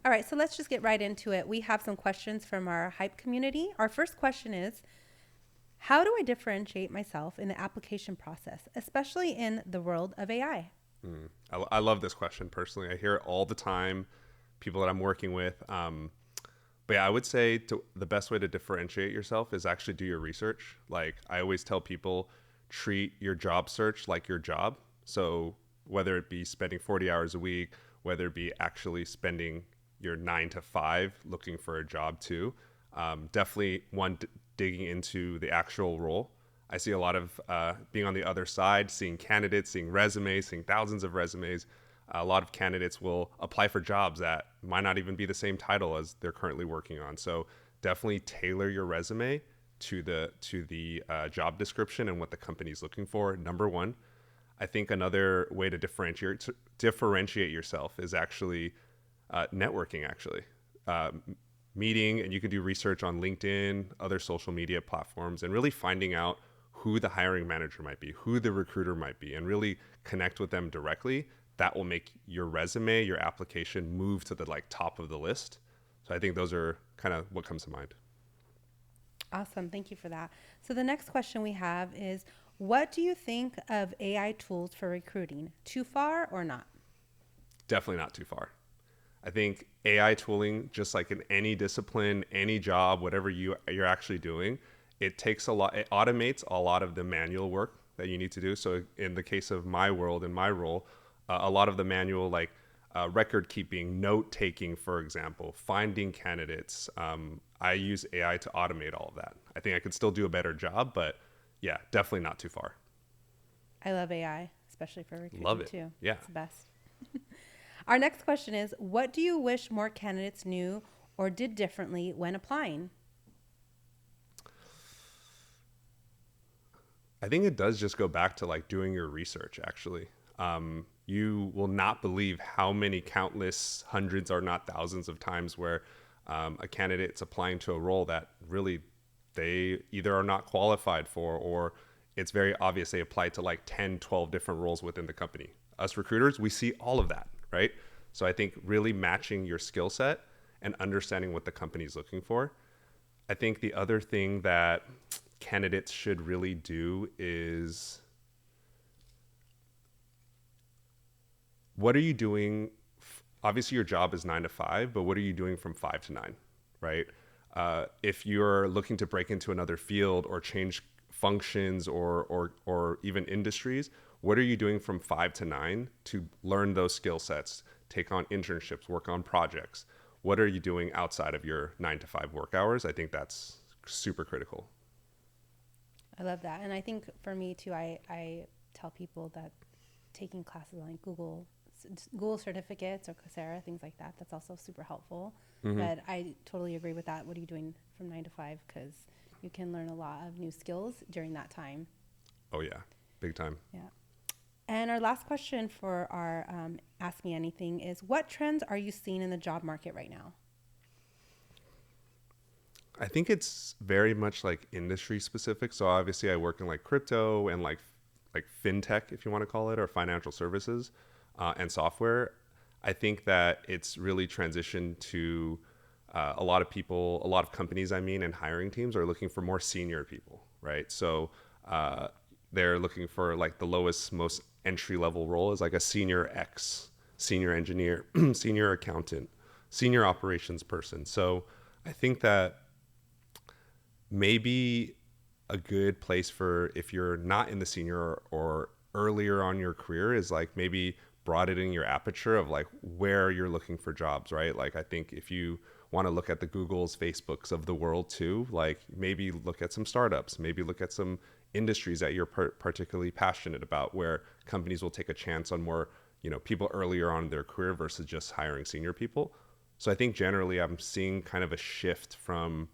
All right, so let's just get right into it. We have some questions from our hype community. Our first question is, how do I differentiate myself in the application process, especially in the world of AI? I love this question personally. I hear it all the time, people that I'm working with. But yeah, I would say the best way to differentiate yourself is actually do your research. Like I always tell people, treat your job search like your job. So whether it be spending 40 hours a week, whether it be actually spending your 9 to 5 looking for a job too, definitely digging into the actual role. I see a lot of being on the other side, seeing candidates, seeing resumes, seeing thousands of resumes. A lot of candidates will apply for jobs that might not even be the same title as they're currently working on. So definitely tailor your resume to the job description and what the company's looking for. Number one, I think another way to differentiate yourself is actually networking. Actually, uh, meeting, and you can do research on LinkedIn, other social media platforms, and really finding out who the hiring manager might be, who the recruiter might be, and really connect with them directly. That will make your resume, your application move to the like top of the list. So I think those are kind of what comes to mind. Awesome. Thank you for that. So the next question we have is, what do you think of AI tools for recruiting? Too far or not? Definitely not too far. I think AI tooling, just like in any discipline, any job, whatever you're actually doing, it takes a lot. It automates a lot of the manual work that you need to do. So in the case of my world, in my role, a lot of the manual, like record keeping, note taking, for example, finding candidates. I use AI to automate all of that. I think I could still do a better job, but yeah, definitely not too far. I love AI, especially for Love recruiting it. too. Yeah. It's the best. Our next question is, what do you wish more candidates knew or did differently when applying? I think it does just go back to like doing your research, actually. You will not believe how many countless hundreds or not thousands of times where a candidate's applying to a role that really they either are not qualified for, or it's very obvious they applied to like 10, 12 different roles within the company. Us recruiters, we see all of that, right? So I think really matching your skill set and understanding what the company is looking for. I think the other thing that candidates should really do is, what are you doing? Obviously, your job is 9 to 5, but what are you doing from 5 to 9, right? If you're looking to break into another field or change functions or even industries, what are you doing from 5 to 9 to learn those skill sets, take on internships, work on projects? What are you doing outside of your 9 to 5 work hours? I think that's super critical. I love that. And I think for me too, I tell people that taking classes on like Google certificates or Coursera, things like that, that's also super helpful. Hmm. But I totally agree with that. What are you doing from 9 to 5? Because you can learn a lot of new skills during that time. Oh yeah, big time. Yeah. And our last question for our Ask Me Anything is, what trends are you seeing in the job market right now? I think it's very much like industry specific. So obviously I work in like crypto and like fintech, if you want to call it, or financial services and software. I think that it's really transitioned to a lot of people, a lot of companies, I mean, and hiring teams are looking for more senior people, right? So uh, they're looking for like the lowest, most entry level role is like a senior X, senior engineer, senior accountant, senior operations person. So I think that maybe a good place for if you're not in the senior or earlier on your career is like maybe broadening your aperture of like where you're looking for jobs, right? Like I think if you want to look at the Googles, Facebooks of the world too, like maybe look at some startups, maybe look at some industries that you're particularly passionate about, where companies will take a chance on more, people earlier on in their career versus just hiring senior people. So I think generally I'm seeing kind of a shift from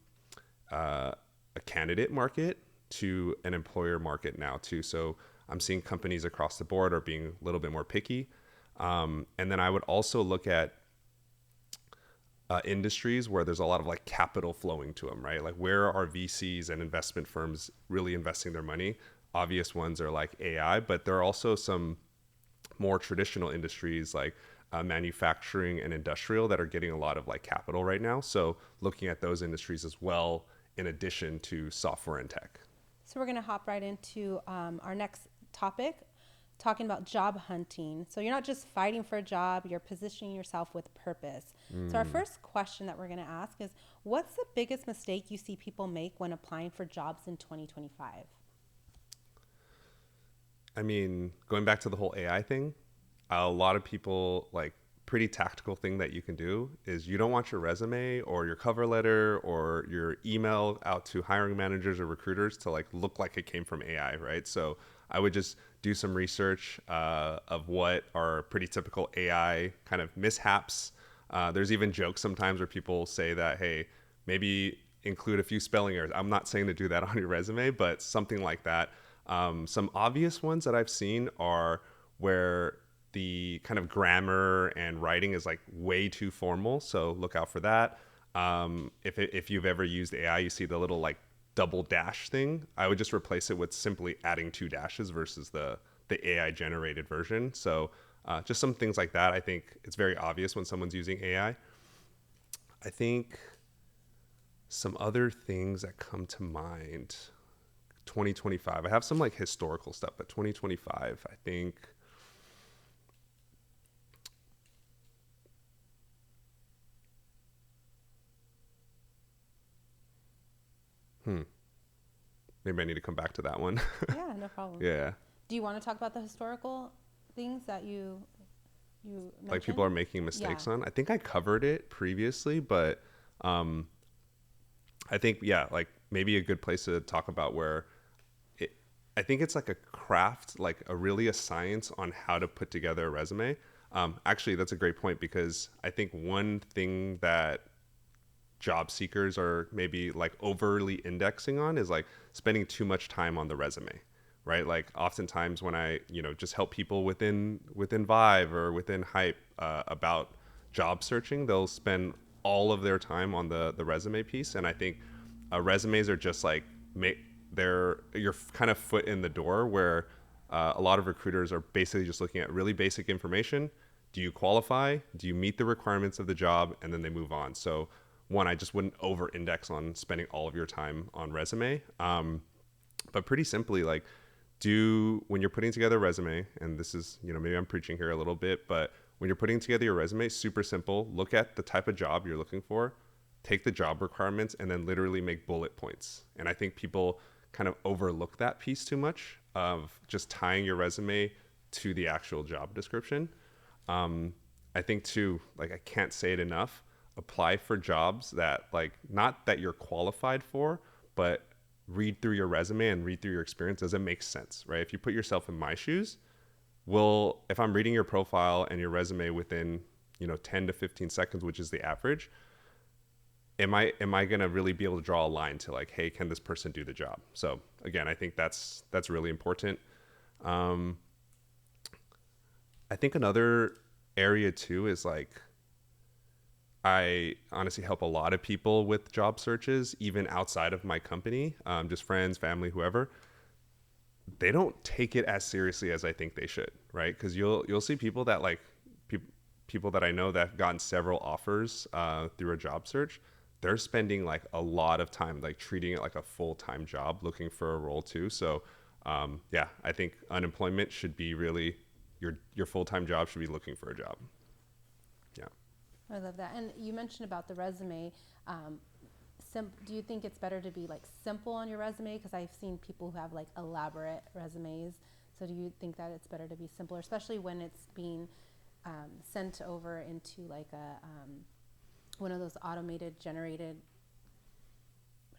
uh, a candidate market to an employer market now too. So I'm seeing companies across the board are being a little bit more picky. And then I would also look at industries where there's a lot of like capital flowing to them, right? Like where are VCs and investment firms really investing their money? Obvious ones are like AI, but there are also some more traditional industries like manufacturing and industrial that are getting a lot of like capital right now. So looking at those industries as well, in addition to software and tech. So we're going to hop right into our next topic, talking about job hunting. So you're not just fighting for a job, you're positioning yourself with purpose. So our first question that we're going to ask is, what's the biggest mistake you see people make when applying for jobs in 2025? I mean, going back to the whole AI thing, a lot of people like pretty tactical thing that you can do is you don't want your resume or your cover letter or your email out to hiring managers or recruiters to like look like it came from AI, right? So I would just do some research of what are pretty typical AI kind of mishaps. There's even jokes sometimes where people say that, hey, maybe include a few spelling errors. I'm not saying to do that on your resume, but something like that. Some obvious ones that I've seen are where the kind of grammar and writing is like way too formal. So look out for that. If you've ever used AI, you see the little like double dash thing. I would just replace it with simply adding two dashes versus the AI generated version. So just some things like that. I think it's very obvious when someone's using AI. I think some other things that come to mind. 2025. I have some like historical stuff, but 2025, I think. Maybe I need to come back to that one. Yeah, no problem. Yeah. Do you want to talk about the historical things that you Like mentioned? people are making mistakes Yeah. on. I think I covered it previously, but um, I think, yeah, like maybe a good place to talk about where it, I think it's like a craft, like a science on how to put together a resume. Actually, that's a great point because I think one thing that job seekers are maybe like overly indexing on is like spending too much time on the resume, right? Like oftentimes when I just help people within Vive or within Hype about job searching, they'll spend all of their time on the resume piece. And I think resumes are just like make they're your kind of foot in the door where a lot of recruiters are basically just looking at really basic information. Do you qualify? Do you meet the requirements of the job? And then they move on. So one, I just wouldn't over index on spending all of your time on resume. But pretty simply, like when you're putting together a resume, and this is, maybe I'm preaching here a little bit, but when you're putting together your resume, super simple, look at the type of job you're looking for, take the job requirements, and then literally make bullet points. And I think people kind of overlook that piece too much of just tying your resume to the actual job description. I think too, like I can't say it enough, apply for jobs that like not that you're qualified for, but read through your resume and read through your experience. Does it make sense, right? If you put yourself in my shoes, if I'm reading your profile and your resume within 10 to 15 seconds, which is the average, am I going to really be able to draw a line to like, hey, can this person do the job? So again, I think that's really important. um I think another area too is like I honestly help a lot of people with job searches, even outside of my company, just friends, family, whoever. They don't take it as seriously as I think they should, right? Because you'll see people that like people that I know that have gotten several offers through a job search. They're spending like a lot of time, like treating it like a full-time job, looking for a role too. So yeah, I think unemployment should be really your full-time job should be looking for a job. Yeah. I love that. And you mentioned about the resume. Um, do you think it's better to be like simple on your resume? Because I've seen people who have like elaborate resumes. So do you think that it's better to be simpler, especially when it's being sent over into like one of those automated generated,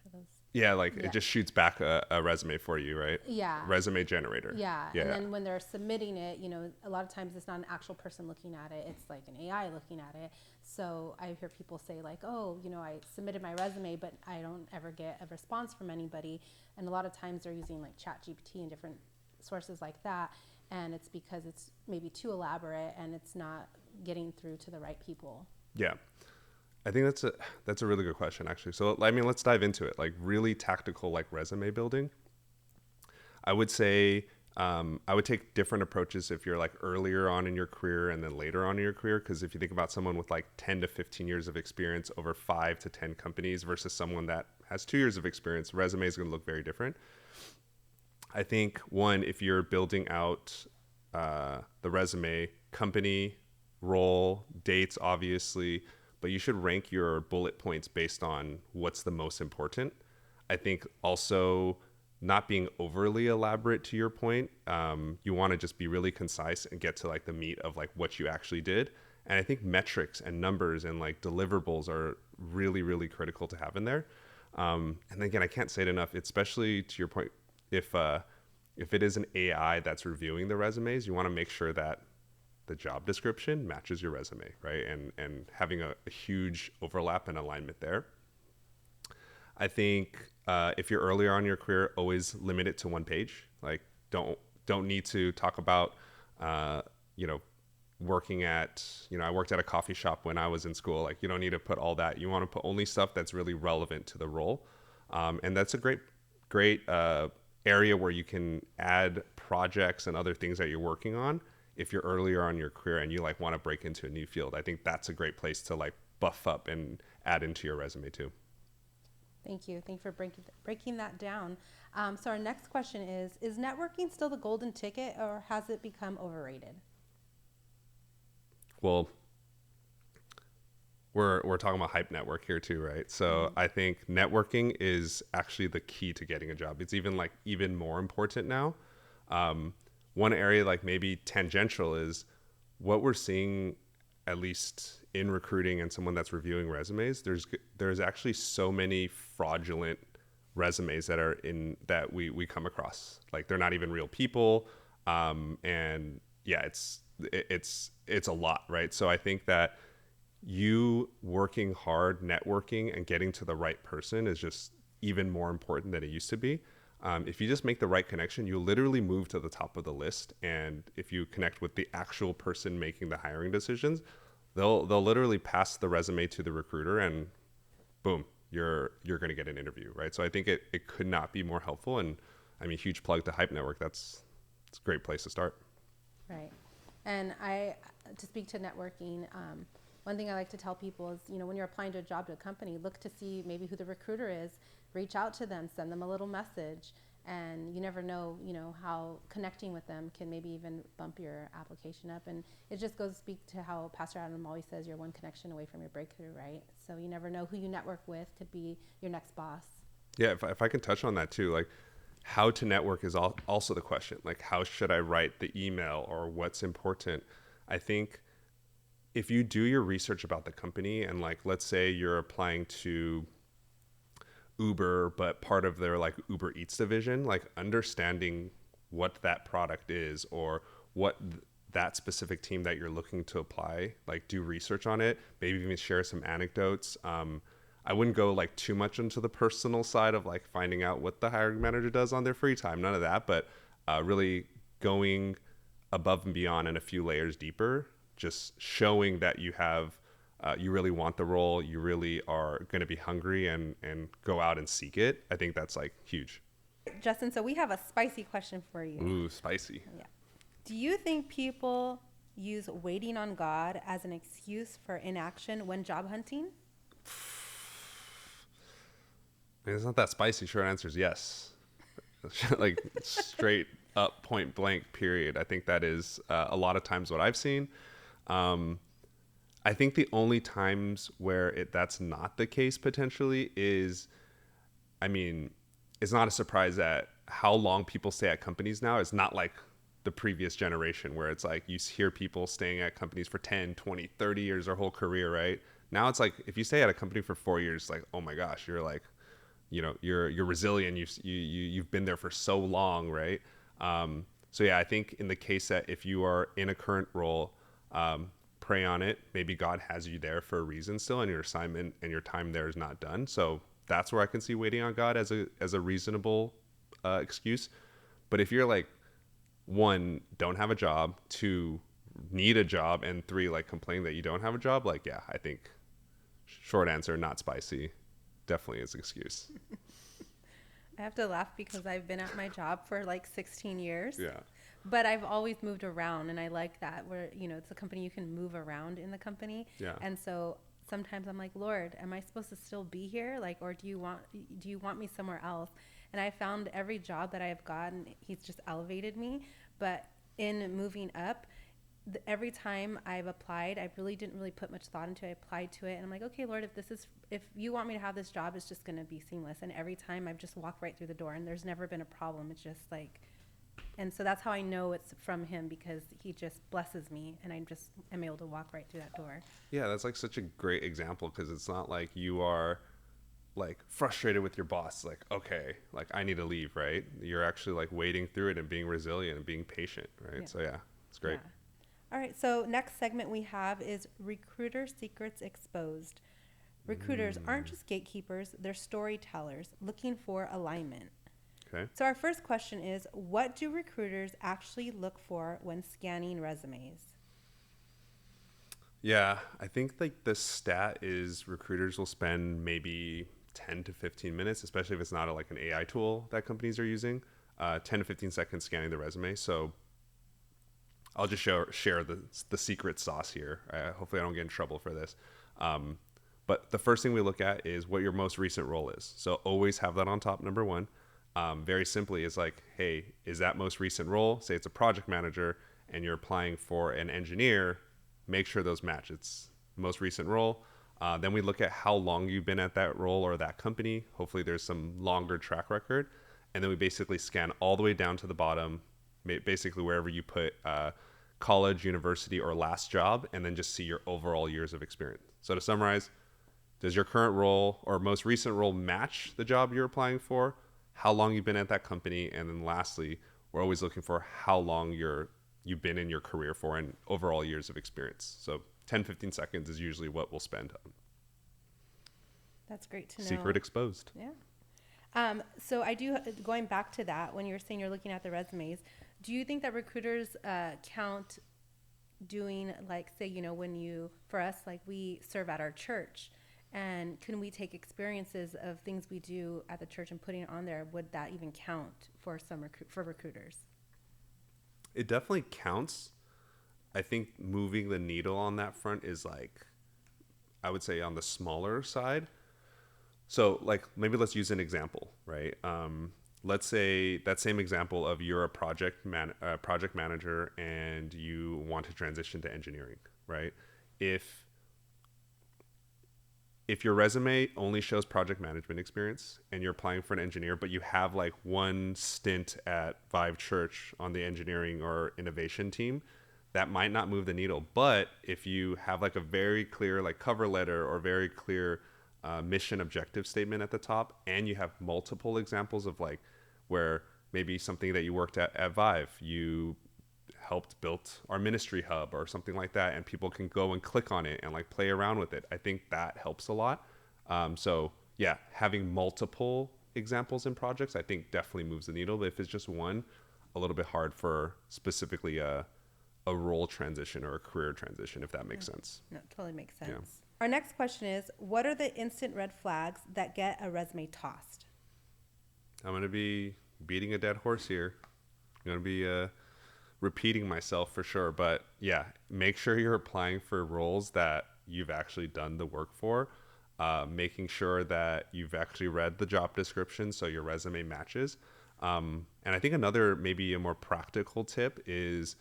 what are those? Yeah, like it Yeah. just shoots back a resume for you, right? Yeah. Resume generator. Yeah. And Yeah. then when they're submitting it, a lot of times it's not an actual person looking at it. It's like an AI looking at it. So I hear people say like, oh, I submitted my resume, but I don't ever get a response from anybody. And a lot of times they're using like ChatGPT and different sources like that. And it's because it's maybe too elaborate and it's not getting through to the right people. Yeah. I think that's a really good question actually. So I mean, let's dive into it. Like really tactical like resume building. I would say I would take different approaches if you're like earlier on in your career and then later on in your career. Because if you think about someone with like 10 to 15 years of experience over 5 to 10 companies versus someone that has 2 years of experience, resume is going to look very different. I think one, if you're building out the resume, company, role, dates, obviously, but you should rank your bullet points based on what's the most important. I think also not being overly elaborate to your point. You want to just be really concise and get to like the meat of like what you actually did. And I think metrics and numbers and like deliverables are really, really critical to have in there. And again, I can't say it enough, especially to your point, if it is an AI that's reviewing the resumes, you want to make sure that the job description matches your resume, right? And having a huge overlap and alignment there. I think if you're earlier on in your career, always limit it to one page. Like don't need to talk about you know working at I worked at a coffee shop when I was in school. Like you don't need to put all that. You want to put only stuff that's really relevant to the role, and that's a great area where you can add projects and other things that you're working on. If you're earlier on in your career and you like want to break into a new field, I think that's a great place to like buff up and add into your resume too. Thank you. Thank you for breaking that down. So our next question is networking still the golden ticket or has it become overrated? Well, we're talking about hype network here too, right? So I think networking is actually the key to getting a job. It's even more important now. One area like maybe tangential is what we're seeing, at least in recruiting and someone that's reviewing resumes. There's actually so many fraudulent resumes that we come across. Like they're not even real people, and yeah, it's a lot, right? So I think that you working hard, networking, and getting to the right person is just even more important than it used to be. If you just make the right connection, you literally move to the top of the list. And if you connect with the actual person making the hiring decisions, they'll literally pass the resume to the recruiter, and boom, you're going to get an interview, right? So I think it could not be more helpful. And I mean, huge plug to Hype Network. It's a great place to start. Right. And to speak to networking, one thing I like to tell people is, when you're applying to a job to a company, look to see maybe who the recruiter is, reach out to them, send them a little message, and you never know, how connecting with them can maybe even bump your application up. And it just goes to speak to how Pastor Adam always says, you're one connection away from your breakthrough, right? So you never know who you network with could be your next boss. Yeah, if I can touch on that too, like how to network is also the question. Like how should I write the email or what's important? I think if you do your research about the company and like, let's say you're applying to Uber, but part of their like Uber Eats division, like understanding what that product is or what that specific team that you're looking to apply, like do research on it, maybe even share some anecdotes. I wouldn't go like too much into the personal side of like finding out what the hiring manager does on their free time, none of that, but really going above and beyond and a few layers deeper, just showing that you really want the role, you really are going to be hungry and go out and seek it. I think that's like huge. Justin, so we have a spicy question for you. Ooh, spicy. Yeah. Do you think people use waiting on God as an excuse for inaction when job hunting? I mean, it's not that spicy. Short answer is yes. Like straight up, point blank, period. I think that is a lot of times what I've seen. I think the only times where that's not the case potentially is, I mean, it's not a surprise that how long people stay at companies now is not like the previous generation where it's like you hear people staying at companies for 10, 20, 30 years, their whole career, right? Now it's like if you stay at a company for 4 years, like, oh my gosh, you're like, you're resilient. You've been there for so long, right? So yeah, I think in the case that if you are in a current role, pray on it. Maybe God has you there for a reason still, and your assignment and your time there is not done. So that's where I can see waiting on God as a reasonable excuse. But if you're like, 1, don't have a job, 2, need a job, and 3, like complain that you don't have a job, like, yeah, I think short answer, not spicy, definitely is excuse. I have to laugh because I've been at my job for like 16 years. Yeah. But I've always moved around, and I like that where, it's a company you can move around in the company. Yeah. And so sometimes I'm like, Lord, am I supposed to still be here? Like, or do you want me somewhere else? And I found every job that I have gotten, he's just elevated me. But in moving up, every time I've applied, I really didn't really put much thought into it. I applied to it, and I'm like, okay, Lord, if you want me to have this job, it's just going to be seamless. And every time I've just walked right through the door, and there's never been a problem. It's just like, and so that's how I know it's from him, because he just blesses me, and I'm able to walk right through that door. Yeah, that's like such a great example, because it's not like you are like frustrated with your boss, like, okay, like I need to leave, right? You're actually like wading through it and being resilient and being patient, right? Yeah. So yeah, it's great. Yeah. All right. So next segment we have is recruiter secrets exposed. Recruiters aren't just gatekeepers; they're storytellers looking for alignment. Okay. So our first question is, what do recruiters actually look for when scanning resumes? Yeah, I think like the stat is recruiters will spend maybe 10 to 15 minutes, especially if it's not like an AI tool that companies are using, 10 to 15 seconds scanning the resume. So I'll just share the secret sauce here. Hopefully, I don't get in trouble for this. Um, but the first thing we look at is what your most recent role is. So always have that on top, number one. Very simply, is like, hey, is that most recent role? Say it's a project manager and you're applying for an engineer, make sure those match. It's most recent role. Then we look at how long you've been at that role or that company. Hopefully, there's some longer track record. And then we basically scan all the way down to the bottom, basically wherever you put college, university, or last job, and then just see your overall years of experience. So to summarize, does your current role or most recent role match the job you're applying for? How long you've been at that company? And then lastly, we're always looking for how long you've been in your career for and overall years of experience. So 10, 15 seconds is usually what we'll spend on. That's great to know. Secret exposed. Yeah. So going back to that, when you're saying you're looking at the resumes, do you think that recruiters count doing, like, say, for us, like, we serve at our church, and can we take experiences of things we do at the church and putting it on there? Would that even count for for recruiters? It definitely counts. I think moving the needle on that front is like, I would say on the smaller side. So like maybe let's use an example, right? Let's say that same example of you're a project manager and you want to transition to engineering, right? If your resume only shows project management experience and you're applying for an engineer, but you have like one stint at Vive Church on the engineering or innovation team, that might not move the needle. But if you have like a very clear like cover letter or very clear mission objective statement at the top, and you have multiple examples of like where maybe something that you worked at Vive, you helped build our ministry hub or something like that, and people can go and click on it and like play around with it. I think that helps a lot. So yeah, having multiple examples in projects, I think definitely moves the needle. But if it's just one, a little bit hard for specifically a role transition or a career transition, if that makes sense. No, totally makes sense. Yeah. Our next question is, what are the instant red flags that get a resume tossed? I'm going to be beating a dead horse here. I'm going to be repeating myself for sure. But yeah, make sure you're applying for roles that you've actually done the work for, making sure that you've actually read the job description so your resume matches. And I think another, maybe a more practical tip is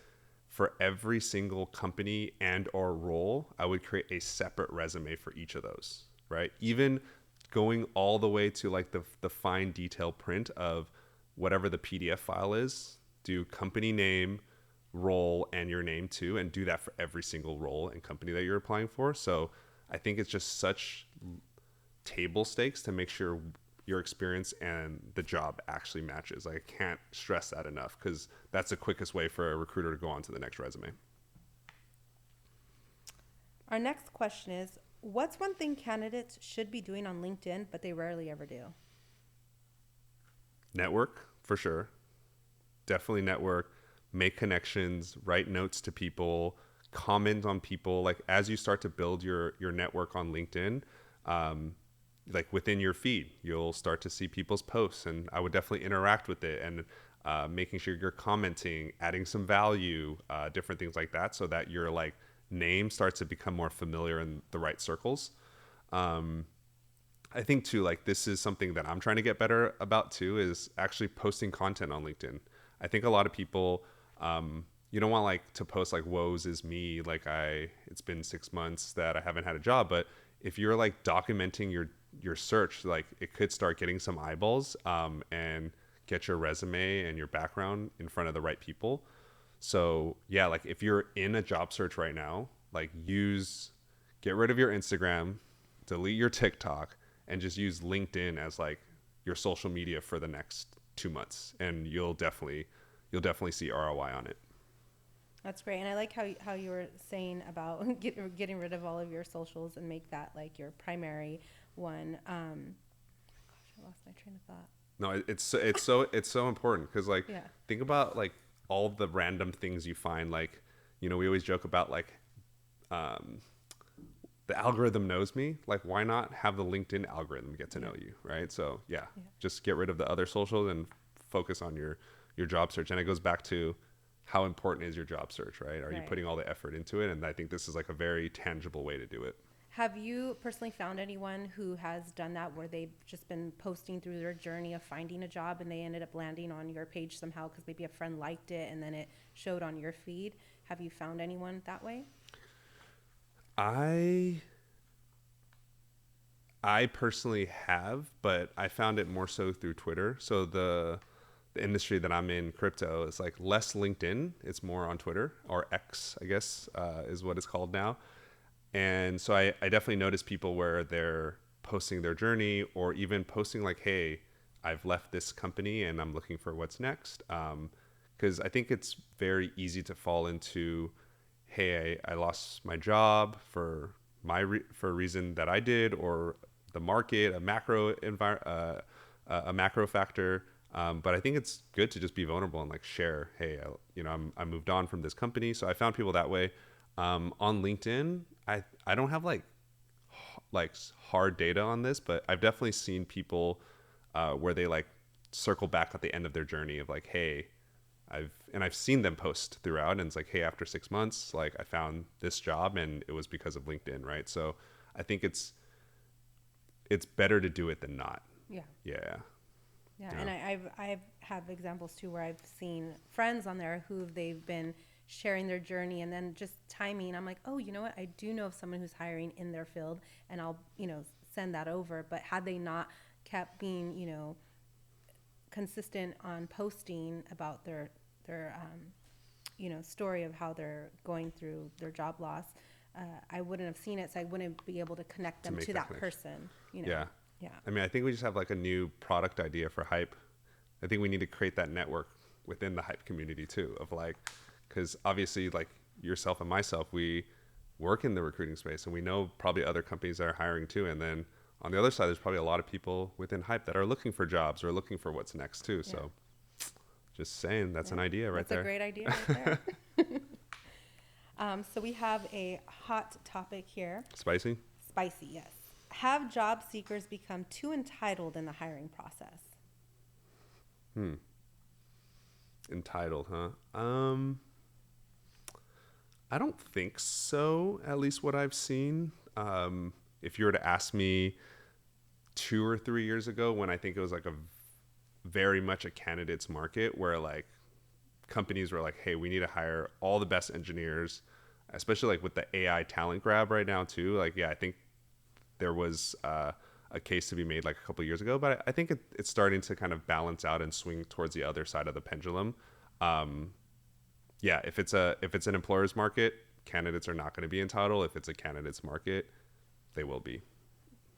for every single company and or role, I would create a separate resume for each of those, right? Even going all the way to like the fine detail print of whatever the PDF file is, do company name, role, and your name too, and do that for every single role and company that you're applying for. So I think it's just such table stakes to make sure your experience and the job actually matches. Like, I can't stress that enough, because that's the quickest way for a recruiter to go on to the next resume. Our next question is, what's one thing candidates should be doing on LinkedIn, but they rarely ever do? Network, for sure. Definitely network, make connections, write notes to people, comment on people. Like, as you start to build your network on LinkedIn, like within your feed, you'll start to see people's posts, and I would definitely interact with it, and making sure you're commenting, adding some value, different things like that, so that your like name starts to become more familiar in the right circles. Um, I think too, like this is something that I'm trying to get better about too, is actually posting content on LinkedIn. I think a lot of people, you don't want like to post like woes is me, like it's been 6 months that I haven't had a job. But if you're like documenting your search, like it could start getting some eyeballs, and get your resume and your background in front of the right people. So yeah, like if you're in a job search right now, like get rid of your Instagram, delete your TikTok, and just use LinkedIn as like your social media for the next 2 months, and you'll definitely see ROI on it. That's great. And I like how you were saying about getting rid of all of your socials and make that like your primary one. Gosh, I lost my train of thought. No, it's so important, because like Yeah. think about like all the random things you find. Like, we always joke about like, um, the algorithm knows me. Like, why not have the LinkedIn algorithm get to Yeah. know you, right? So yeah, Yeah. just get rid of the other socials and focus on your job search. And it goes back to how important is your job search, right? Are you Right. putting all the effort into it? And I think this is like a very tangible way to do it. Have you personally found anyone who has done that where they've just been posting through their journey of finding a job and they ended up landing on your page somehow because maybe a friend liked it and then it showed on your feed? Have you found anyone that way? I I personally have, but I found it more so through Twitter. So the industry that I'm in, crypto, is like less LinkedIn. It's more on Twitter, or X, I guess, is what it's called now. And so I definitely notice people where they're posting their journey, or even posting like, hey, I've left this company and I'm looking for what's next. Because I think it's very easy to fall into, hey, I lost my job for for a reason that I did, or the market, a macro factor. But I think it's good to just be vulnerable and like share, hey, I moved on from this company. So I found people that way. On LinkedIn, I don't have like hard data on this, but I've definitely seen people, where they like circle back at the end of their journey of like, hey, I've seen them post throughout, and it's like, hey, after 6 months, like I found this job and it was because of LinkedIn, right? So I think it's better to do it than not. Yeah. Yeah. Yeah, Yeah. and I've have examples too where I've seen friends on there who they've been sharing their journey and then just timing. I'm like, oh, you know what? I do know of someone who's hiring in their field, and I'll send that over. But had they not kept being consistent on posting about their story of how they're going through their job loss, I wouldn't have seen it, so I wouldn't be able to connect To them make to that that connection. person. Yeah. Yeah. I mean, I think we just have like a new product idea for Hype. I think we need to create that network within the Hype community too, of like, because obviously, like yourself and myself, we work in the recruiting space, and we know probably other companies that are hiring too. And then on the other side, there's probably a lot of people within Hype that are looking for jobs or looking for what's next too. Yeah. So just saying, that's Yeah. an idea right That's there. a great idea right there. So we have a hot topic here. Spicy? Spicy, yes. Have job seekers become too entitled in the hiring process? Hmm. Entitled, huh? I don't think so, at least what I've seen. If you were to ask me 2 or 3 years ago, when I think it was like a very much a candidates market, where like companies were like, hey, we need to hire all the best engineers, especially like with the AI talent grab right now too. Like, yeah, I think there was, a case to be made like a couple of years ago, but I think it's starting to kind of balance out and swing towards the other side of the pendulum. Um, yeah, if it's an employer's market, candidates are not going to be entitled. If it's a candidate's market, they will be.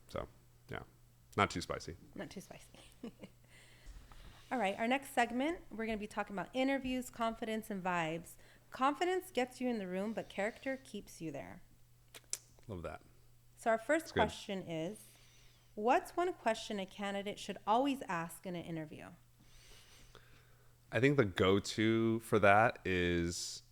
So yeah, not too spicy. Not too spicy. All right, our next segment, we're going to be talking about interviews, confidence, and vibes. Confidence gets you in the room, but character keeps you there. Love that. So our first It's good. question is, what's one question a candidate should always ask in an interview? I think the go-to for that is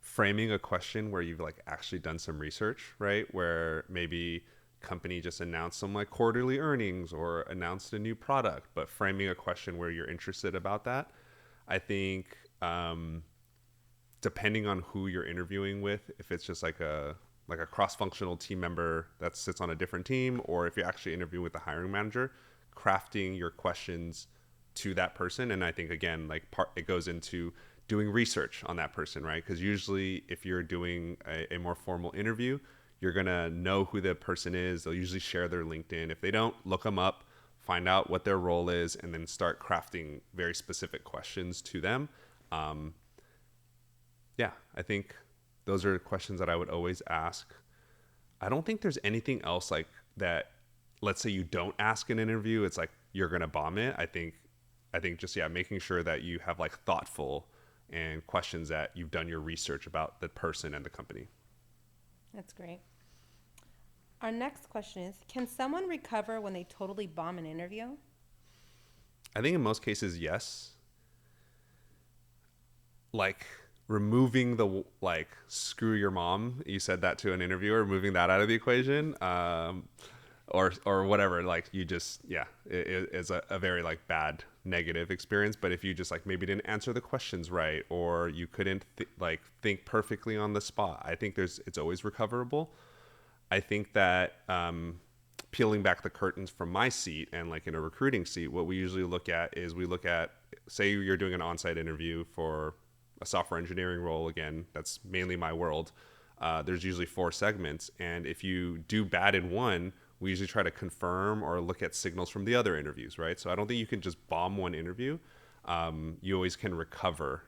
framing a question where you've like actually done some research, right? Where maybe company just announced some like quarterly earnings or announced a new product, but framing a question where you're interested about that. I think depending on who you're interviewing with, if it's just like a cross-functional team member that sits on a different team, or if you're actually interviewing with the hiring manager, crafting your questions to that person. And I think again, like it goes into doing research on that person, right? Because usually if you're doing a more formal interview, you're gonna know who the person is. They'll usually share their LinkedIn. If they don't, look them up, find out what their role is, and then start crafting very specific questions to them. Um, yeah, I think those are questions that I would always ask. I don't think there's anything else like that. Let's say you don't ask an interview, it's like you're gonna bomb it. I think just making sure that you have like thoughtful and questions that you've done your research about the person and the company. That's great. Our next question is, can someone recover when they totally bomb an interview? I think in most cases, yes. Like removing the like screw your mom, you said that to an interviewer, removing that out of the equation, or whatever, like you just it's a very like bad negative experience. But if you just like maybe didn't answer the questions right, or you couldn't think perfectly on the spot, I think it's always recoverable. I think that peeling back the curtains from my seat and like in a recruiting seat, what we usually look at is we look at, say you're doing an on-site interview for a software engineering role. Again, that's mainly my world. There's usually 4 segments. And if you do bad in one, we usually try to confirm or look at signals from the other interviews, right? So I don't think you can just bomb one interview. You always can recover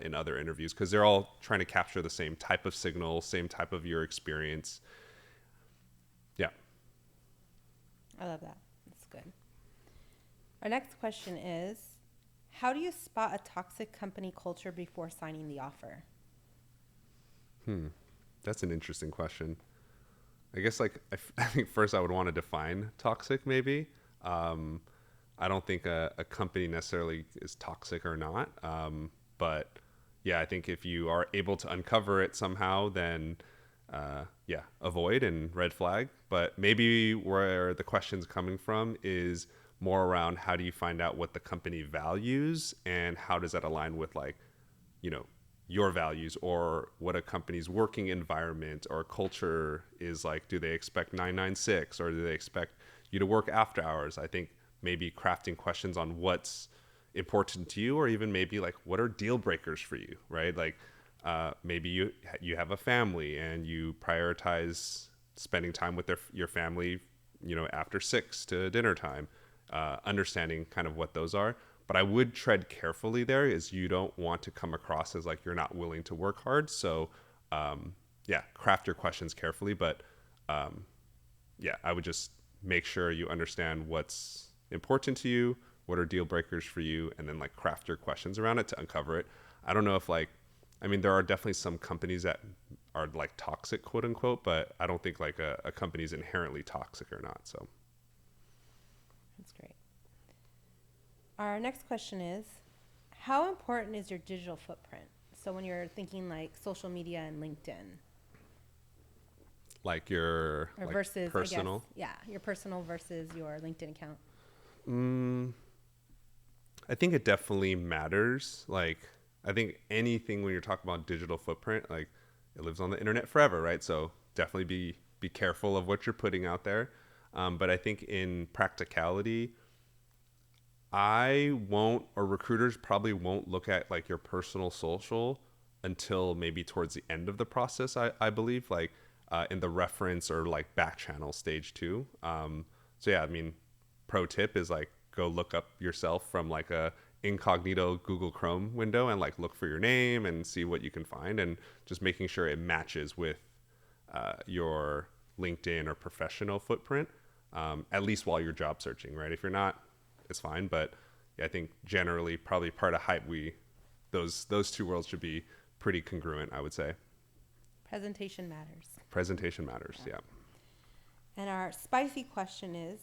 in other interviews because they're all trying to capture the same type of signal, same type of your experience. Yeah. I love that. That's good. Our next question is, how do you spot a toxic company culture before signing the offer? That's an interesting question. I guess like I think first I would want to define toxic maybe. I don't think a company necessarily is toxic or not. But yeah, I think if you are able to uncover it somehow, then avoid and red flag. But maybe where the question's coming from is more around how do you find out what the company values and how does that align with like, your values, or what a company's working environment or culture is like. Do they expect 996 or do they expect you to work after hours? I think maybe crafting questions on what's important to you, or even maybe like what are deal breakers for you, right? Like maybe you have a family and you prioritize spending time with your family, after 6 to dinner time, understanding kind of what those are. But I would tread carefully there, is you don't want to come across as like you're not willing to work hard. So craft your questions carefully. But I would just make sure you understand what's important to you, what are deal breakers for you, and then like craft your questions around it to uncover it. I don't know if there are definitely some companies that are like toxic, quote unquote, but I don't think like a company is inherently toxic or not. So That's great. Our next question is, how important is your digital footprint? So when you're thinking like social media and LinkedIn. Like your or versus, personal? I guess, your personal versus your LinkedIn account. I think it definitely matters. Like, I think anything when you're talking about digital footprint, like it lives on the internet forever, right? So definitely be careful of what you're putting out there. But I think in practicality, I won't, or recruiters probably won't look at like your personal social until maybe towards the end of the process. I believe like in the reference or like back channel stage 2. Pro tip is like go look up yourself from like a incognito Google Chrome window and like look for your name and see what you can find, and just making sure it matches with your LinkedIn or professional footprint, at least while you're job searching, right? If you're not, it's fine. But I think generally probably part of hype, those 2 worlds should be pretty congruent, I would say. Presentation matters. Presentation matters, yeah. And our spicy question is,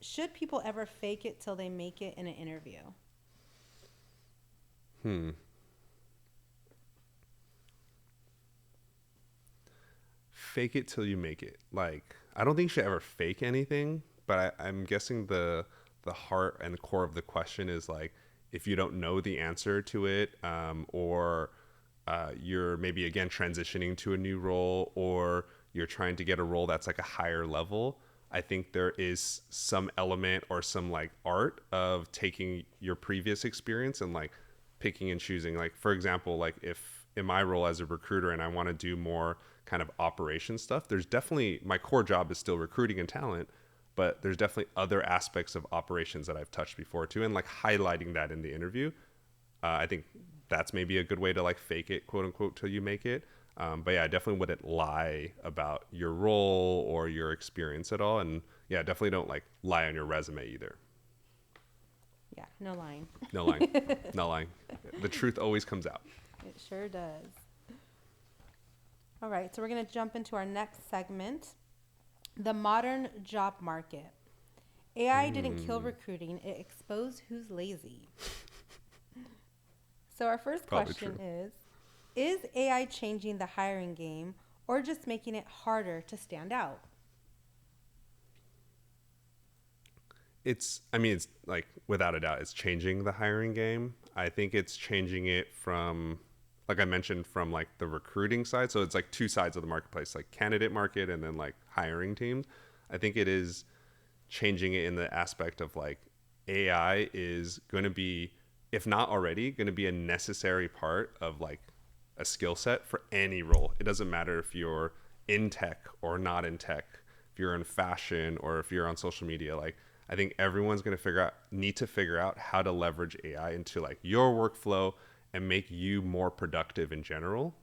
should people ever fake it till they make it in an interview? Fake it till you make it. Like, I don't think you should ever fake anything, but I'm guessing the heart and core of the question is like, if you don't know the answer to it, or you're maybe again transitioning to a new role, or you're trying to get a role that's like a higher level. I think there is some element or some like art of taking your previous experience and like picking and choosing. Like, for example, like if in my role as a recruiter and I want to do more kind of operation stuff, there's definitely, my core job is still recruiting and talent, but there's definitely other aspects of operations that I've touched before too, and like highlighting that in the interview. I think that's maybe a good way to like fake it, quote unquote, till you make it. But yeah, I definitely wouldn't lie about your role or your experience at all. And yeah, definitely don't like lie on your resume either. Yeah, no lying. No lying. No lying. The truth always comes out. It sure does. All right, so we're going to jump into our next segment, the modern job market. AI didn't kill recruiting, it exposed who's lazy. So our first Probably question true. is AI changing the hiring game or just making it harder to stand out? I mean, it's like without a doubt, it's changing the hiring game. I think it's changing it from, like I mentioned, from like the recruiting side. So it's like two sides of the marketplace, like candidate market and then like hiring teams. I think it is changing it in the aspect of like AI is going to be, if not already, going to be a necessary part of like a skill set for any role. It doesn't matter if you're in tech or not in tech, if you're in fashion or if you're on social media. Like, I think everyone's going to need to figure out how to leverage AI into like your workflow and make you more productive in general.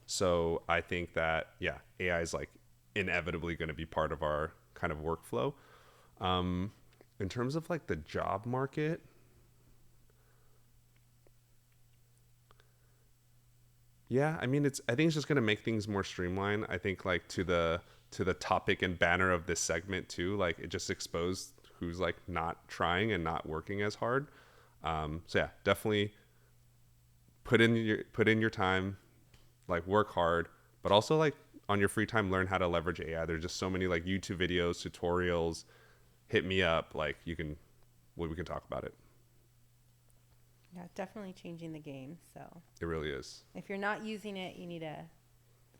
So I think that, yeah, AI is like inevitably going to be part of our kind of workflow. Um, in terms of like the job market, yeah, I mean, I think it's just going to make things more streamlined. I think like to the topic and banner of this segment too, like it just exposed who's like not trying and not working as hard. So yeah, definitely put in your time, like work hard, but also like on your free time learn how to leverage AI. There's just so many like YouTube videos, tutorials. Hit me up, like we can talk about it. Yeah, definitely changing the game. So It really is. if you're not using it, you need to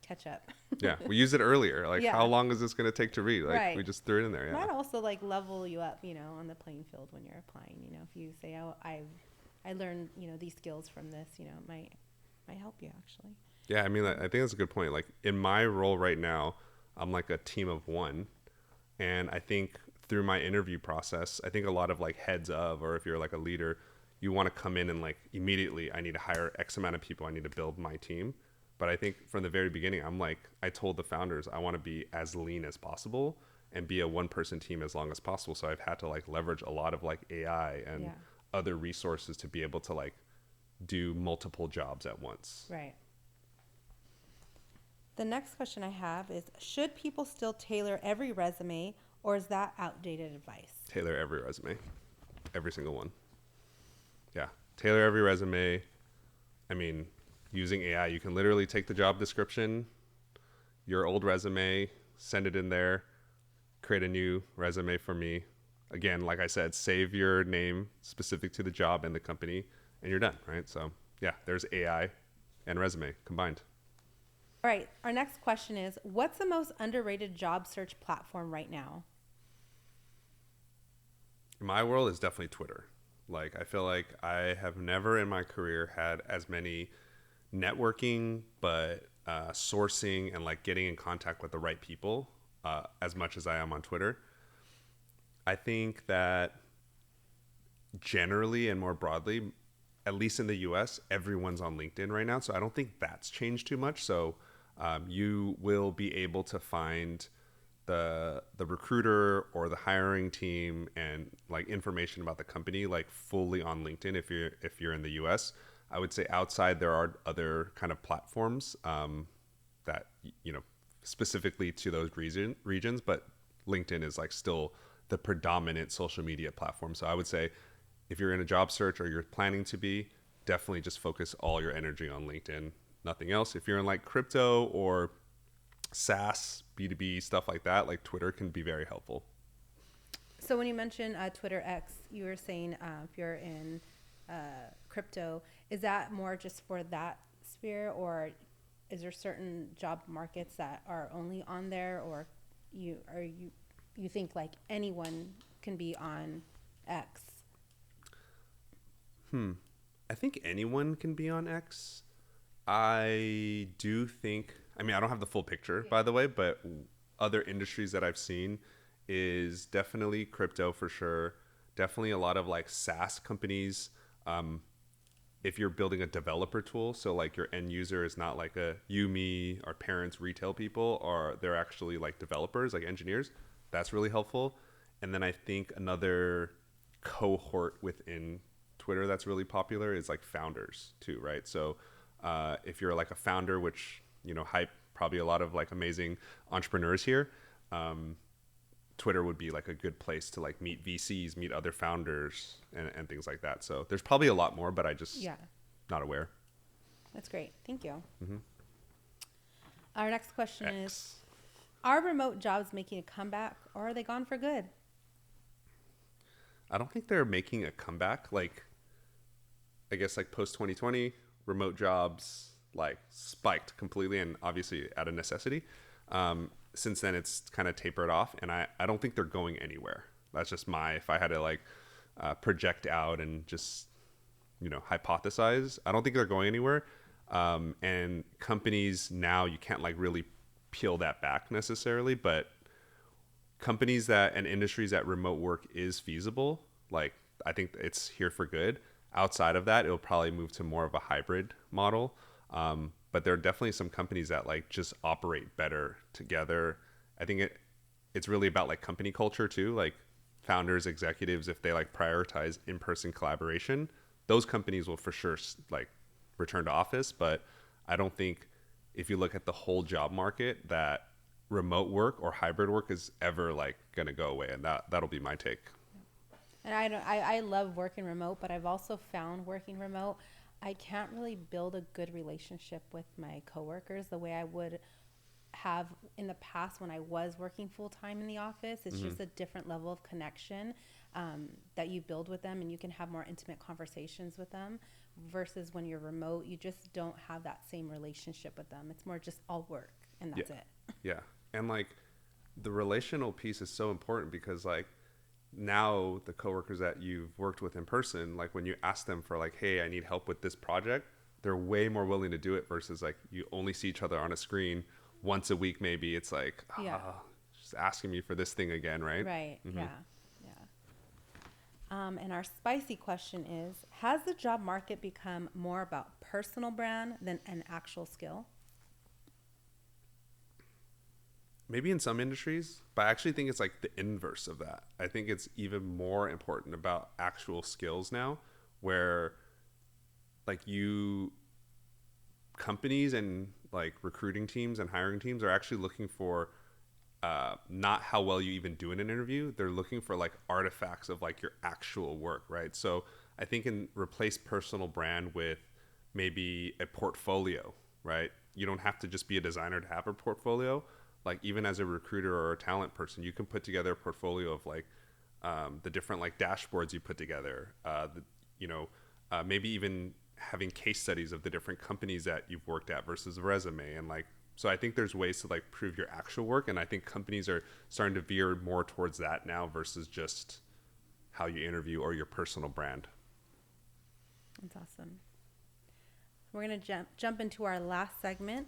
catch up. Yeah, we used it earlier. Like, how Yeah, long is this going to take to read? Like, we right. just threw it in there. Yeah. Might also like level you up, on the playing field when you're applying. If you say, "Oh, I learned, these skills from this," it might help you actually. Yeah, I mean, I think that's a good point. Like, in my role right now, I'm like a team of one. And I think through my interview process, I think a lot of like heads of, or if you're like a leader, you want to come in and like immediately, I need to hire X amount of people. I need to build my team. But I think from the very beginning, I told the founders, I want to be as lean as possible and be a one person team as long as possible. So I've had to like leverage a lot of like AI and Yeah, other resources to be able to like do multiple jobs at once. right. The next question I have is, should people still tailor every resume or is that outdated advice? Tailor every resume, every single one. Yeah. Tailor every resume. I mean, using AI, you can literally take the job description, your old resume, send it in there, create a new resume for me. Again, like I said, save your name specific to the job and the company, and you're done, right? So, yeah, there's AI and resume combined. All right, our next question is, what's the most underrated job search platform right now? In my world, is definitely Twitter. Like, I feel like I have never in my career had as many networking, but sourcing and like getting in contact with the right people as much as I am on Twitter. I think that generally and more broadly, at least in the US, everyone's on LinkedIn right now. So I don't think that's changed too much. So you will be able to find the recruiter or the hiring team and like information about the company like fully on LinkedIn if you're in the US. I would say outside there are other kind of platforms that specifically to those regions, but LinkedIn is like still the predominant social media platform. So I would say if you're in a job search or you're planning to be, definitely just focus all your energy on LinkedIn, nothing else. If you're in like crypto or SaaS, B2B stuff like that, like Twitter can be very helpful. So when you mentioned Twitter X, you were saying if you're in crypto, is that more just for that sphere, or is there certain job markets that are only on there, or you think like anyone can be on X? I think anyone can be on X. I do think, I mean, I don't have the full picture, by the way, but other industries that I've seen is definitely crypto for sure. Definitely a lot of like SaaS companies. If you're building a developer tool, so like your end user is not like a you, me, our parents, retail people, or they're actually like developers, like engineers, that's really helpful. And then I think another cohort within Twitter that's really popular is like founders too, right? So if you're like a founder, which, you know, hype probably a lot of like amazing entrepreneurs here, Twitter would be like a good place to like meet VCs, meet other founders, and things like that. So there's probably a lot more, but I just not aware. That's great. Thank you. Mm-hmm. Our next question X. is, are remote jobs making a comeback, or are they gone for good? I don't think they're making a comeback. Like, I guess like post 2020, remote jobs like spiked completely, and obviously out of necessity. Since then, it's kind of tapered off, and I don't think they're going anywhere. That's just if I had to like project out and just, you know, hypothesize, I don't think they're going anywhere. And companies now, you can't like really peel that back necessarily, but companies that and industries that remote work is feasible, like I think it's here for good. Outside of that, it'll probably move to more of a hybrid model. But there are definitely some companies that like just operate better together. I think it's really about like company culture too. Like founders, executives, if they like prioritize in-person collaboration, those companies will for sure like return to office. But I don't think if you look at the whole job market that remote work or hybrid work is ever like going to go away. And that'll be my take. And I love working remote, but I've also found working remote, I can't really build a good relationship with my coworkers the way I would have in the past when I was working full time in the office. It's just a different level of connection that you build with them, and you can have more intimate conversations with them versus when you're remote, you just don't have that same relationship with them. It's more just all work and that's it. Yeah. And like the relational piece is so important because like now the coworkers that you've worked with in person, like when you ask them for like, hey, I need help with this project, they're way more willing to do it versus like you only see each other on a screen once a week. Maybe it's like, just asking me for this thing again. Right. Right. Yeah. And our spicy question is, has the job market become more about personal brand than an actual skill? Maybe in some industries, but I actually think it's like the inverse of that. I think it's even more important about actual skills now, where like companies and like recruiting teams and hiring teams are actually looking for not how well you even do in an interview. They're looking for like artifacts of like your actual work, right? So I think replace personal brand with maybe a portfolio, right? You don't have to just be a designer to have a portfolio. Like even as a recruiter or a talent person, you can put together a portfolio of like the different like dashboards you put together, maybe even having case studies of the different companies that you've worked at versus a resume. And like, so I think there's ways to like prove your actual work. And I think companies are starting to veer more towards that now versus just how you interview or your personal brand. That's awesome. We're going to jump into our last segment.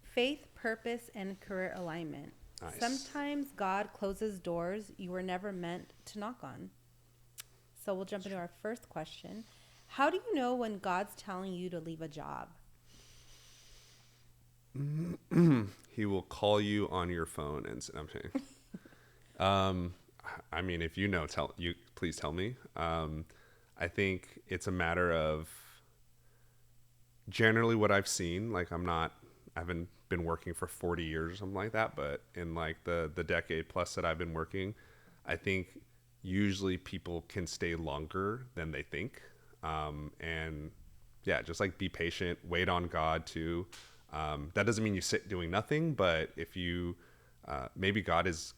Faith, purpose, and career alignment. Nice. Sometimes God closes doors you were never meant to knock on. So we'll jump into our first question. How do you know when God's telling you to leave a job? He will call you on your phone and I'm saying, I mean, if you know, please tell me. I think it's a matter of generally what I've seen. Like I haven't been working for 40 years or something like that, but in like the decade plus that I've been working, I think usually people can stay longer than they think. And yeah, just like be patient, wait on God too. That doesn't mean you sit doing nothing, but if you maybe God is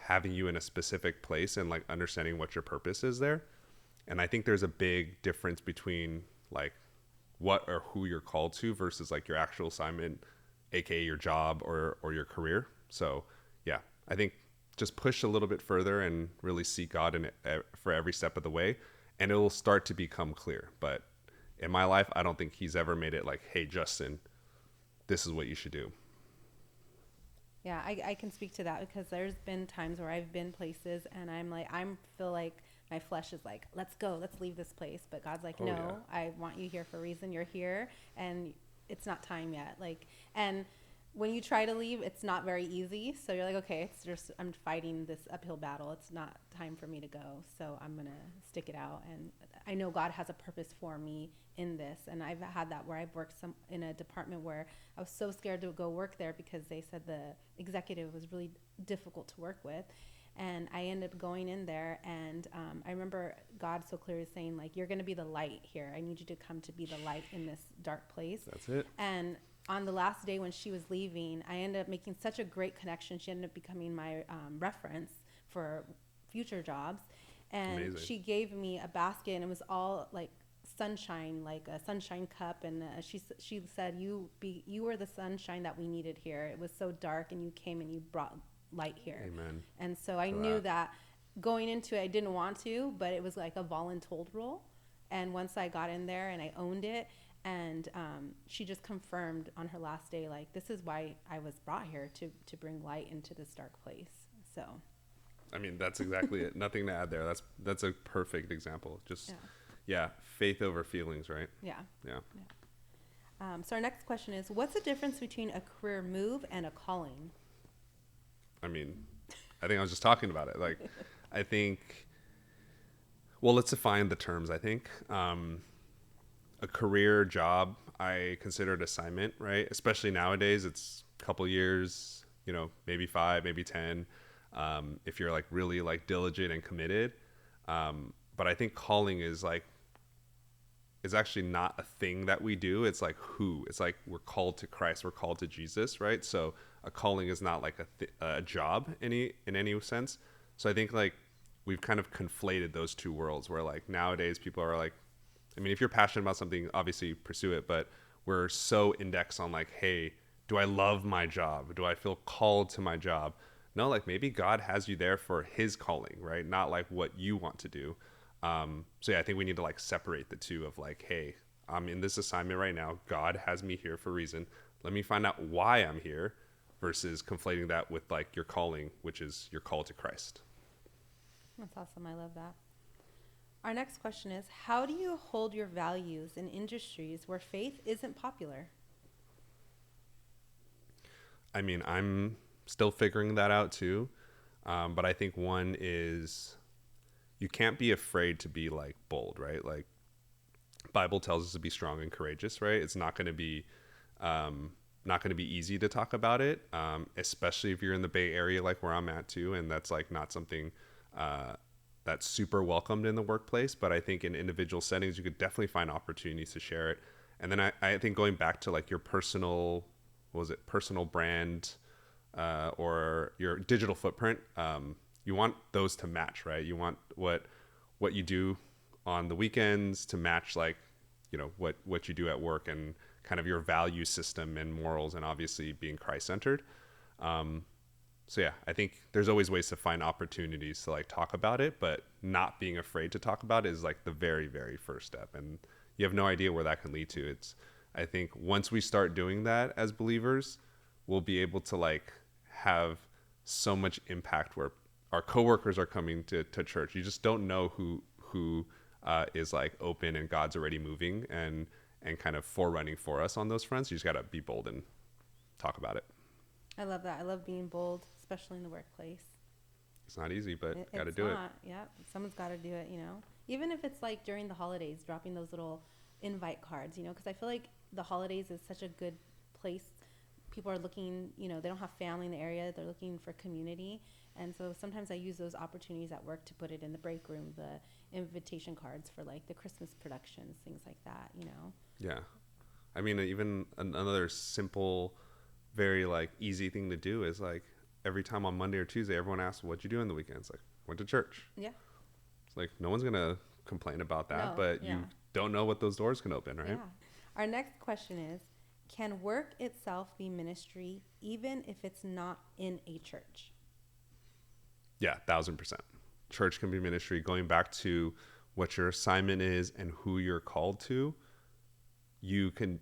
having you in a specific place and like understanding what your purpose is there. And I think there's a big difference between like what or who you're called to versus like your actual assignment, aka your job or your career. So yeah, I think just push a little bit further and really seek God in it for every step of the way, and it will start to become clear. But in my life, I don't think He's ever made it like, hey, Justin, this is what you should do. Yeah, I can speak to that because there's been times where I've been places and I'm like, feel like my flesh is like, let's go, let's leave this place. But God's like, Oh, no, yeah. I want you here for a reason. You're here and it's not time yet. Like, and when you try to leave, it's not very easy. So you're like, okay, it's just, I'm fighting this uphill battle. It's not time for me to go. So I'm going to stick it out. And I know God has a purpose for me in this. And I've had that where I've worked in a department where I was so scared to go work there because they said the executive was really difficult to work with. And I ended up going in there, and I remember God so clearly saying, like, you're going to be the light here. I need you to come to be the light in this dark place. That's it. And on the last day when she was leaving, I ended up making such a great connection. She ended up becoming my reference for future jobs. And Amazing. she gave me a basket, and it was all like sunshine, like a sunshine cup. And she said, you were the sunshine that we needed here. It was so dark, and you came and you brought light here. Amen. And so I knew that going into it, I didn't want to, but it was like a voluntold role. And once I got in there and I owned it, and she just confirmed on her last day, like, this is why I was brought here to bring light into this dark place. So I mean, that's exactly it. Nothing to add there. That's a perfect example. Just yeah, faith over feelings, right? yeah. Yeah. So our next question is, what's the difference between a career move and a calling? I mean, I think I was just talking about it. Like, I think, well, let's define the terms. I think a career job, I consider it assignment, right? Especially nowadays, it's a couple years, maybe 5, maybe 10, if you're like really like diligent and committed. But I think calling is actually not a thing that we do. It's like it's like we're called to Christ. We're called to Jesus, right? So a calling is not like a job in any sense. So I think like we've kind of conflated those two worlds where like nowadays people are like, I mean, if you're passionate about something, obviously pursue it, but we're so indexed on like, hey, do I love my job? Do I feel called to my job? No, like maybe God has you there for His calling, right? Not like what you want to do. So yeah, I think we need to like separate the two of like, hey, I'm in this assignment right now. God has me here for a reason. Let me find out why I'm here versus conflating that with like your calling, which is your call to Christ. That's awesome. I love that. Our next question is, how do you hold your values in industries where faith isn't popular? I mean, I'm still figuring that out too. But I think one is you can't be afraid to be like bold, right? Like Bible tells us to be strong and courageous, right? It's not going to be easy to talk about it, especially if you're in the Bay Area, like where I'm at too. And that's like not something that's super welcomed in the workplace. But I think in individual settings, you could definitely find opportunities to share it. And then I think going back to like your personal brand or your digital footprint, you want those to match, right? You want what you do on the weekends to match like, what you do at work and kind of your value system and morals, and obviously being Christ-centered. So yeah, I think there's always ways to find opportunities to like talk about it, but not being afraid to talk about it is like the very, very first step. And you have no idea where that can lead to. I think once we start doing that as believers, we'll be able to like have so much impact where our coworkers are coming to church. You just don't know who is like open and God's already moving and kind of forerunning for us on those fronts. You just got to be bold and talk about it. I love that. I love being bold, especially in the workplace. It's not easy, but got to It's do it. not. Yeah, someone's got to do it, Even if it's like during the holidays, dropping those little invite cards, because I feel like the holidays is such a good place. People are looking, they don't have family in the area. They're looking for community. And so sometimes I use those opportunities at work to put it in the break room, the invitation cards for like the Christmas productions, things like that, Yeah. I mean, even another simple, very like easy thing to do is like every time on Monday or Tuesday, everyone asks, "What'd you do in the weekend?" It's like, "Went to church." Yeah. It's like no one's gonna complain about that, No. but Yeah. you don't know what those doors can open, right? Yeah. Our next question is, can work itself be ministry even if it's not in a church? Yeah, 1,000%. Church can be ministry. Going back to what your assignment is and who you're called to, you can,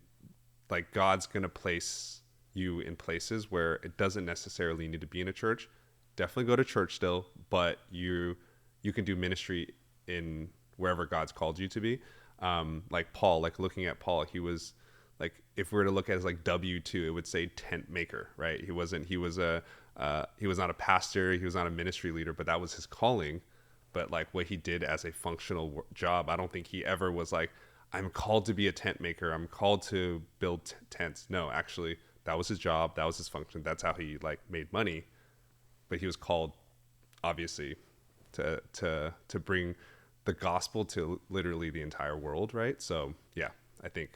like, God's going to place you in places where it doesn't necessarily need to be in a church. Definitely go to church still, but you can do ministry in wherever God's called you to be. Like Paul, like looking at Paul, he was like, if we were to look at his like W-2, it would say tent maker, right? He was not a pastor, he was not a ministry leader, but that was his calling. But like what he did as a functional job, I don't think he ever was like, I'm called to be a tent maker, I'm called to build tents. No, actually, that was his job, that was his function, that's how he like made money. But he was called, obviously, to bring the gospel to literally the entire world, right? So yeah, I think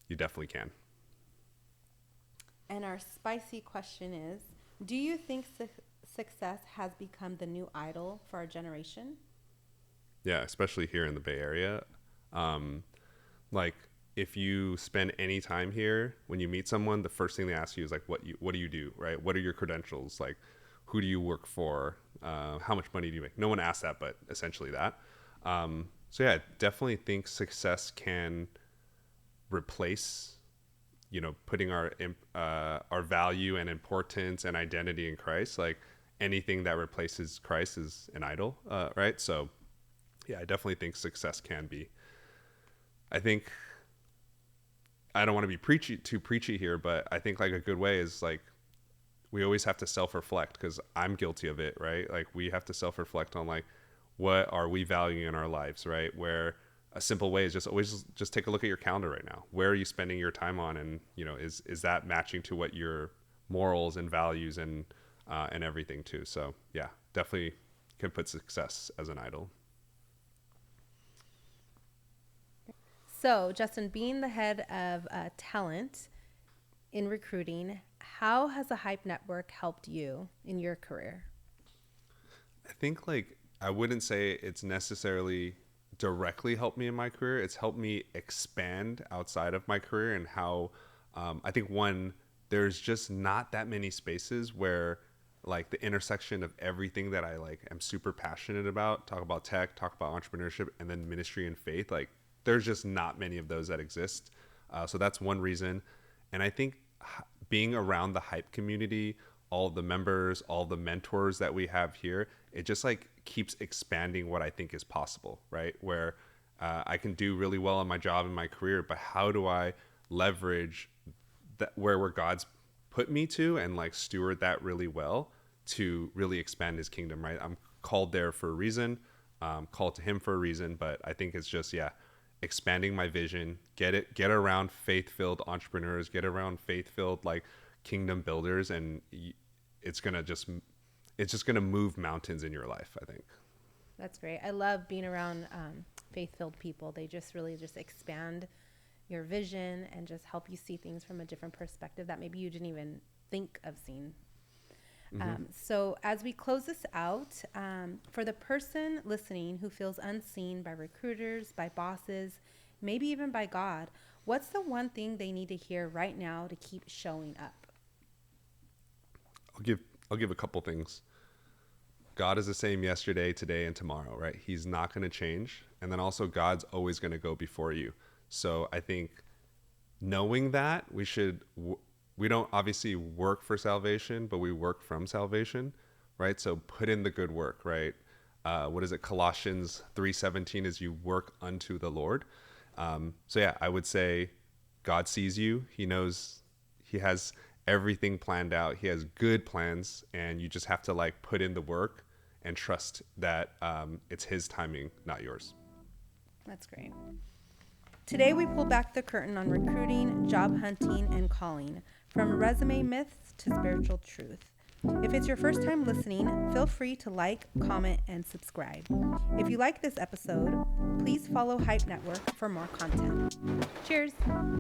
you definitely can. And our spicy question is, do you think success has become the new idol for our generation? Yeah, especially here in the Bay Area. Um, like if you spend any time here, when you meet someone, the first thing they ask you is like, what do you do, right? What are your credentials? Like, who do you work for? How much money do you make? No one asks that, but essentially that. So yeah, I definitely think success can replace, putting our value and importance and identity in Christ. Like anything that replaces Christ is an idol, right? So yeah, I definitely think success can be. I think I don't want to be too preachy here, but I think like a good way is like we always have to self-reflect, because I'm guilty of it, right? Like we have to self-reflect on like what are we valuing in our lives, right? Where a simple way is just always just take a look at your calendar right now. Where are you spending your time on, and is that matching to what your morals and values and everything too? So yeah, definitely can put success as an idol. So, Justin, being the head of talent in recruiting, how has the Hype Network helped you in your career? I think like I wouldn't say it's necessarily directly helped me in my career. It's helped me expand outside of my career, and how I think one, there's just not that many spaces where like the intersection of everything that I like am super passionate about, talk about tech, talk about entrepreneurship, and then ministry and faith. Like there's just not many of those that exist. So that's one reason. And I think being around the Hype community, all the members, all the mentors that we have here, it just like keeps expanding what I think is possible, right? Where I can do really well in my job and my career, but how do I leverage that where God's put me to, and like steward that really well to really expand his kingdom, right? I'm called there for a reason, called to him for a reason, but I think it's just, yeah, expanding my vision, get around faith-filled entrepreneurs, get around faith-filled like kingdom builders, and it's just gonna move mountains in your life, I think. That's great. I love being around faith-filled people. They just really just expand your vision and just help you see things from a different perspective that maybe you didn't even think of seeing. So as we close this out, for the person listening who feels unseen by recruiters, by bosses, maybe even by God, what's the one thing they need to hear right now to keep showing up? I'll give a couple things. God is the same yesterday, today, and tomorrow, right? He's not going to change. And then also God's always going to go before you. So I think knowing that we don't obviously work for salvation, but we work from salvation, right? So put in the good work, right? What is it? Colossians 3:17 is you work unto the Lord. So yeah, I would say God sees you. He knows, he has everything planned out. He has good plans, and you just have to like put in the work and trust that it's his timing, not yours. That's great. Today we pull back the curtain on recruiting, job hunting, and calling, from resume myths to spiritual truth. If it's your first time listening, feel free to like, comment, and subscribe. If you like this episode, please follow Hype Network for more content. Cheers!